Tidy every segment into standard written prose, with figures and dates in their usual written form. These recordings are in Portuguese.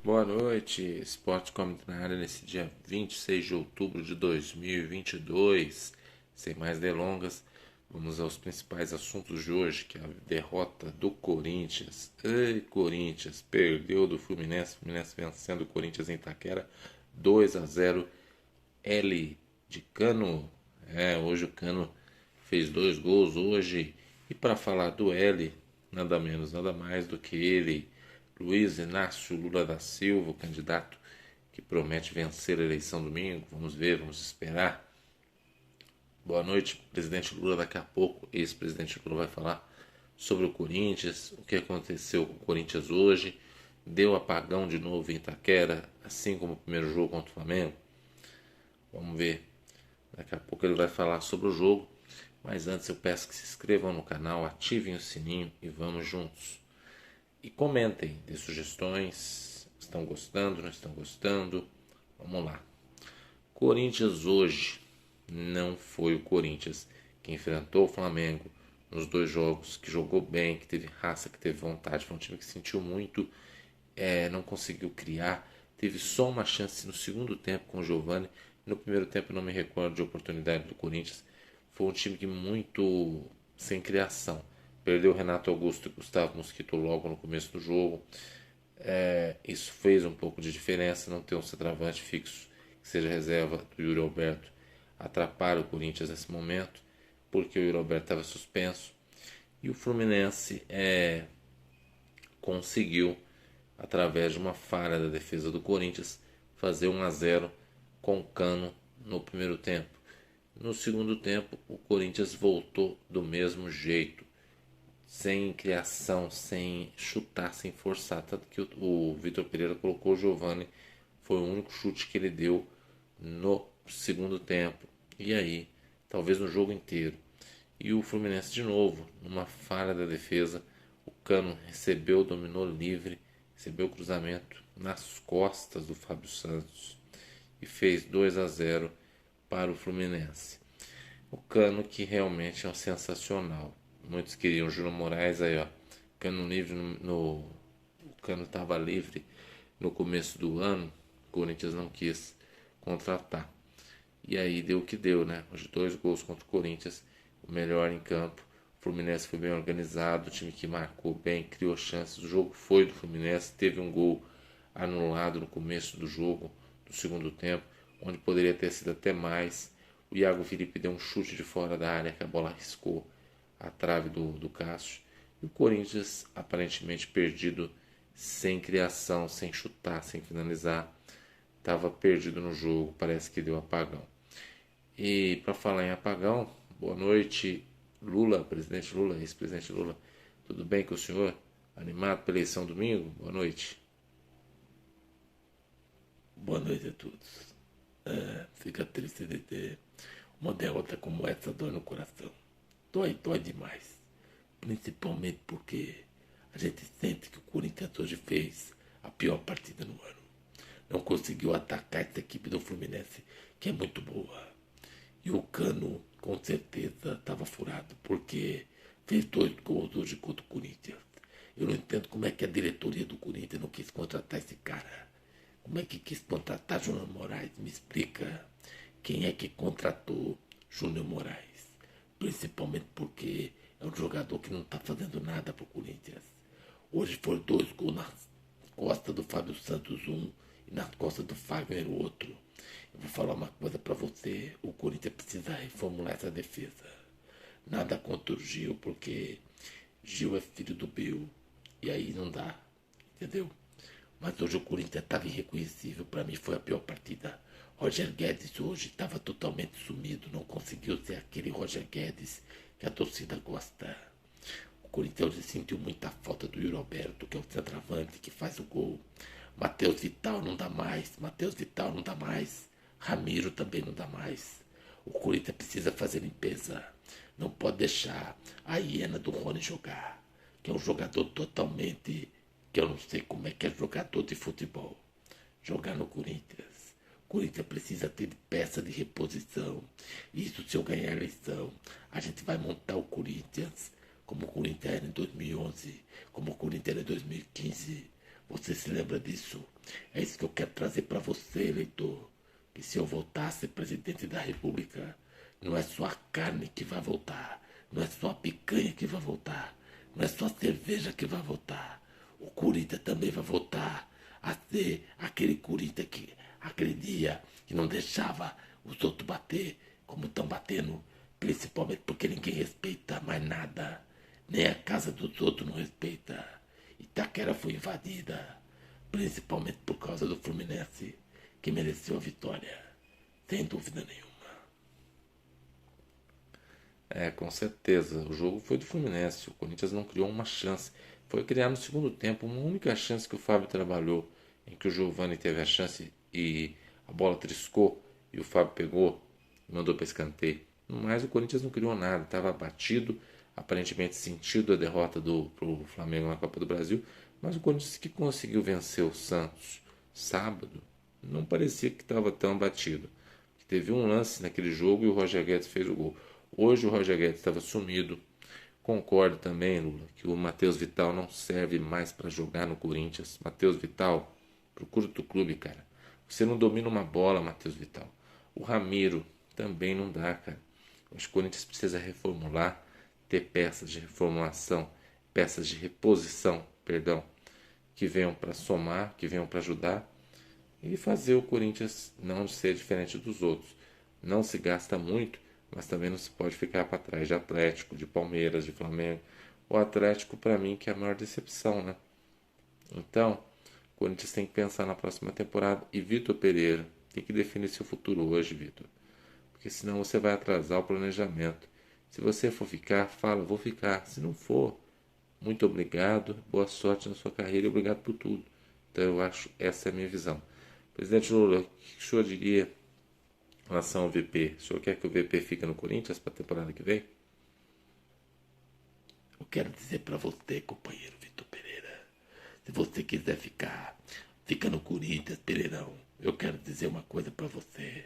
Boa noite, Esporte Comedy na área nesse dia 26 de outubro de 2022. Sem mais delongas, vamos aos principais assuntos de hoje, que é a derrota do Corinthians. Ei, Corinthians, perdeu do Fluminense, Fluminense vencendo o Corinthians em Itaquera, 2-0. L de Cano, hoje o Cano fez 2 gols hoje. E para falar do L, nada menos, nada mais do que ele, Luiz Inácio Lula da Silva, o candidato que promete vencer a eleição domingo. Vamos ver, vamos esperar. Boa noite, presidente Lula. Daqui a pouco, ex-presidente Lula vai falar sobre o Corinthians, o que aconteceu com o Corinthians hoje. Deu apagão de novo em Itaquera, assim como o primeiro jogo contra o Flamengo. Vamos ver. Daqui a pouco ele vai falar sobre o jogo. Mas antes eu peço que se inscrevam no canal, ativem o sininho e vamos juntos. E comentem, dê sugestões, estão gostando, não estão gostando. Vamos lá. Corinthians hoje não foi o Corinthians que enfrentou o Flamengo nos 2 jogos, que jogou bem, que teve raça, que teve vontade. Foi um time que sentiu muito, não conseguiu criar. Teve só uma chance no segundo tempo com o Giovani. No primeiro tempo não me recordo de oportunidade do Corinthians. Foi um time que muito sem criação. Perdeu o Renato Augusto e Gustavo Mosquito logo no começo do jogo. Isso fez um pouco de diferença. Não ter um centroavante fixo que seja reserva do Yuri Alberto atrapalha o Corinthians nesse momento, porque o Yuri Alberto estava suspenso. E o Fluminense conseguiu, através de uma falha da defesa do Corinthians, fazer 1-0 com o Cano no primeiro tempo. No segundo tempo, o Corinthians voltou do mesmo jeito, sem criação, sem chutar, sem forçar. Tanto que o Vitor Pereira colocou o Giovani, foi o único chute que ele deu no segundo tempo. E aí, talvez no jogo inteiro. E o Fluminense de novo, numa falha da defesa, o Cano recebeu, dominou livre, recebeu o cruzamento nas costas do Fábio Santos e fez 2-0 para o Fluminense. O Cano que realmente é um sensacional. Muitos queriam o Júnior Moraes aí, ó. Cano livre o Cano estava livre no começo do ano. O Corinthians não quis contratar. E aí deu o que deu, né? Hoje 2 gols contra o Corinthians, o melhor em campo. O Fluminense foi bem organizado, o time que marcou bem, criou chances. O jogo foi do Fluminense, teve um gol anulado no começo do jogo, do segundo tempo, onde poderia ter sido até mais. O Iago Felipe deu um chute de fora da área, que a bola riscou a trave do Cássio. E o Corinthians aparentemente perdido, sem criação, sem chutar, sem finalizar. Estava perdido no jogo, parece que deu apagão. E para falar em apagão, boa noite, Lula, presidente Lula, ex-presidente Lula. Tudo bem com o senhor? Animado pela eleição domingo? Boa noite. Boa noite a todos. Fica triste de ter uma derrota como essa, dói no coração. Dói demais. Principalmente porque a gente sente que o Corinthians hoje fez a pior partida no ano. Não conseguiu atacar essa equipe do Fluminense, que é muito boa. E o Cano, com certeza, estava furado, porque fez 2 gols hoje contra o Corinthians. Eu não entendo como é que a diretoria do Corinthians não quis contratar esse cara. Como é que quis contratar Júnior Moraes? Me explica. Quem é que contratou Júnior Moraes? Principalmente porque é um jogador que não está fazendo nada para o Corinthians. Hoje foram 2 gols nas costas do Fábio Santos, e nas costas do Fagner, o outro. Eu vou falar uma coisa para você. O Corinthians precisa reformular essa defesa. Nada contra o Gil, porque Gil é filho do Bill. E aí não dá. Entendeu? Mas hoje o Corinthians estava irreconhecível. Para mim foi a pior partida. Roger Guedes hoje estava totalmente sumido. Não conseguiu ser aquele Roger Guedes que a torcida gosta. O Corinthians hoje sentiu muita falta do Yuri Alberto, que é o centroavante que faz o gol. Matheus Vital não dá mais. Ramiro também não dá mais. O Corinthians precisa fazer limpeza. Não pode deixar a hiena do Rony jogar, que é um jogador totalmente, que eu não sei como é que é jogador de futebol, jogar no Corinthians. O Corinthians precisa ter peça de reposição. Isso, se eu ganhar a eleição, a gente vai montar o Corinthians como o Corinthians era em 2011, como o Corinthians era em 2015. Você se lembra disso? É isso que eu quero trazer para você, eleitor. Que se eu voltar a ser presidente da República, não é só a carne que vai voltar, não é só a picanha que vai voltar, não é só a cerveja que vai voltar. O Corinthians também vai voltar a ser aquele Corinthians que, aquele dia que não deixava os outros bater como estão batendo, principalmente porque ninguém respeita mais nada, nem a casa dos outros não respeita. Itaquera foi invadida, principalmente por causa do Fluminense, que mereceu a vitória, sem dúvida nenhuma. Com certeza. O jogo foi do Fluminense. O Corinthians não criou uma chance. Foi criar no segundo tempo uma única chance que o Fábio trabalhou, em que o Giovani teve a chance e a bola triscou e o Fábio pegou e mandou para escanteio. No mais, o Corinthians não criou nada. Estava abatido, aparentemente sentido a derrota pro Flamengo na Copa do Brasil. Mas o Corinthians que conseguiu vencer o Santos sábado não parecia que estava tão abatido. Teve um lance naquele jogo e o Roger Guedes fez o gol. Hoje o Roger Guedes estava sumido. Concordo também, Lula, que o Matheus Vital não serve mais para jogar no Corinthians. Matheus Vital, procura outro clube, cara. Você não domina uma bola, Matheus Vital. O Ramiro também não dá, cara. Acho que o Corinthians precisa reformular, ter peças de reformulação, peças de reposição, perdão, que venham para somar, que venham para ajudar e fazer o Corinthians não ser diferente dos outros. Não se gasta muito, mas também não se pode ficar para trás de Atlético, de Palmeiras, de Flamengo. O Atlético, para mim, que é a maior decepção, né? Então, o Corinthians tem que pensar na próxima temporada. E Vitor Pereira, tem que definir seu futuro hoje, Vitor. Porque senão você vai atrasar o planejamento. Se você for ficar, fala, vou ficar. Se não for, muito obrigado, boa sorte na sua carreira e obrigado por tudo. Então eu acho, essa é a minha visão. Presidente Lula, o que o senhor diria em relação ao VP? O senhor quer que o VP fique no Corinthians para a temporada que vem? Eu quero dizer para você, companheiro Vitor Pereira, se você quiser ficar, fica no Corinthians, Pereirão. Eu quero dizer uma coisa para você.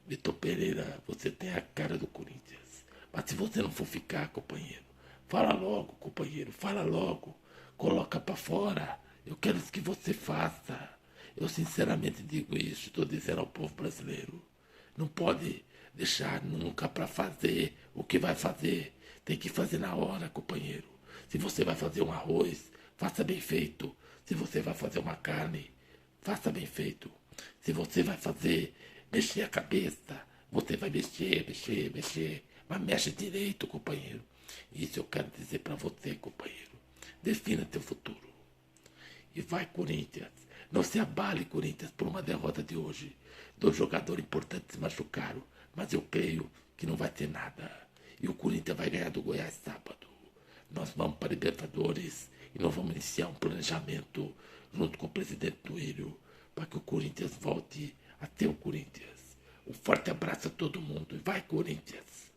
Vitor Pereira, você tem a cara do Corinthians. Mas se você não for ficar, companheiro, fala logo, companheiro, fala logo. Coloca para fora. Eu quero que você faça. Eu sinceramente digo isso, estou dizendo ao povo brasileiro. Não pode deixar nunca para fazer o que vai fazer. Tem que fazer na hora, companheiro. Se você vai fazer um arroz, faça bem feito. Se você vai fazer uma carne, faça bem feito. Se você vai fazer, mexer a cabeça, você vai mexer. Mas mexe direito, companheiro. Isso eu quero dizer para você, companheiro. Defina teu futuro. E vai, Corinthians. Não se abale, Corinthians, por uma derrota de hoje. 2 jogadores importantes se machucaram, mas eu creio que não vai ter nada. E o Corinthians vai ganhar do Goiás sábado. Nós vamos para a Libertadores e nós vamos iniciar um planejamento junto com o presidente Duílio para que o Corinthians volte a ter o Corinthians. Um forte abraço a todo mundo e vai, Corinthians!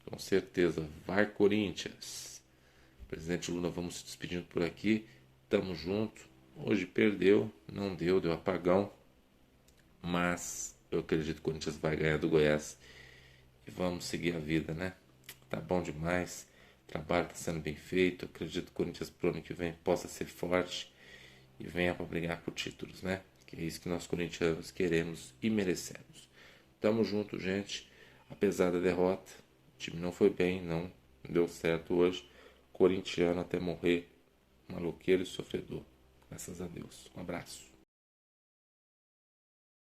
Com certeza, vai Corinthians! Presidente Lula, vamos se despedindo por aqui. Tamo junto. Hoje perdeu, não deu, deu apagão. Mas eu acredito que o Corinthians vai ganhar do Goiás. E vamos seguir a vida, né? Tá bom demais. O trabalho está sendo bem feito. Eu acredito que o Corinthians pro ano que vem possa ser forte e venha para brigar por títulos, né? Que é isso que nós corintianos queremos e merecemos. Tamo junto, gente. Apesar da derrota, o time não foi bem, não deu certo hoje. Corintiano até morrer, maloqueiro e sofredor. Graças a Deus. Um abraço.